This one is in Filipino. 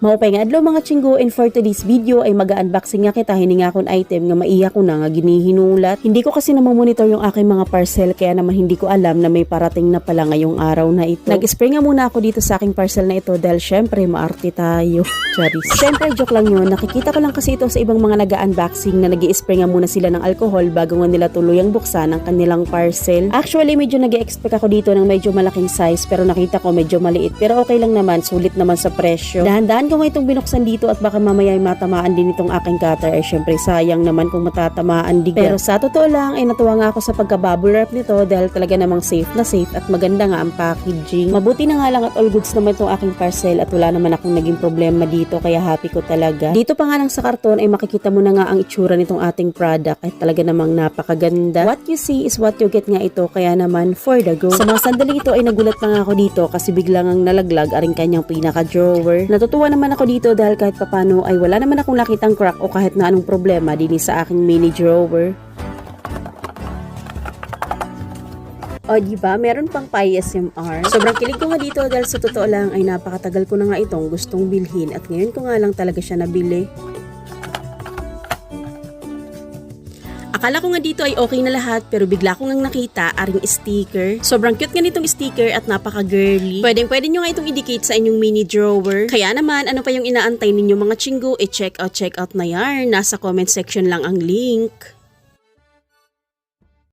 Maupay nga adlaw mga chinggo, and for today's video ay mag-unboxing nga kita hininga kon item nga maiya ko na nga ginihinulat. Hindi ko kasi monitor yung aking mga parcel kaya naman hindi ko alam na may parating na pala ngayong araw na ito. Nag-spray nga muna ako dito sa aking parcel na ito dahil syempre maarte tayo. Charis. Syempre joke lang yun, nakikita ko lang kasi ito sa ibang mga nag-unboxing na nag-i-spray nga muna sila ng alcohol bago nga nila tuluyang buksan ang kanilang parcel. Actually medyo nag-expect ako dito ng medyo malaking size pero nakita ko medyo maliit pero okay lang naman, sulit naman sa presyo. Dahan-dahan ko nga itong binuksan dito at baka mamaya ay matamaan din itong aking cutter. Syempre sayang naman kung matatamaan din. Pero sa totoo lang ay natuwa nga ako sa pagka-bubble wrap nito dahil talaga namang safe na safe at maganda nga ang packaging. Mabuti na nga lang at all goods naman itong aking parcel at wala naman akong naging problema dito kaya happy ko talaga. Dito pa nga lang sa karton ay makikita mo na nga ang itsura nitong ating product ay talaga namang napakaganda. What you see is what you get nga ito kaya naman for the go. Sa mga sandali ito ay nagulat pa nga ako dito kasi biglang ang nalaglag aring kanyang pinaka-drawer. Natutuwa naman ako dito dahil kahit papano ay wala naman akong nakitang crack o kahit na anong problema din sa aking mini drawer. O diba, meron pang PSMR. Sobrang kilig ko nga dito dahil sa totoo lang ay napakatagal ko na nga itong gustong bilhin at ngayon ko nga lang talaga siya nabili. Akala ko nga dito ay okay na lahat pero bigla ko ngang nakita aring sticker. Sobrang cute nga nitong sticker at napaka-girly. Pwede nyo nga itong i-dictate sa inyong mini drawer. Kaya naman, ano pa yung inaantay ninyo mga chinggo? Check out na yarn. Nasa comment section lang ang link.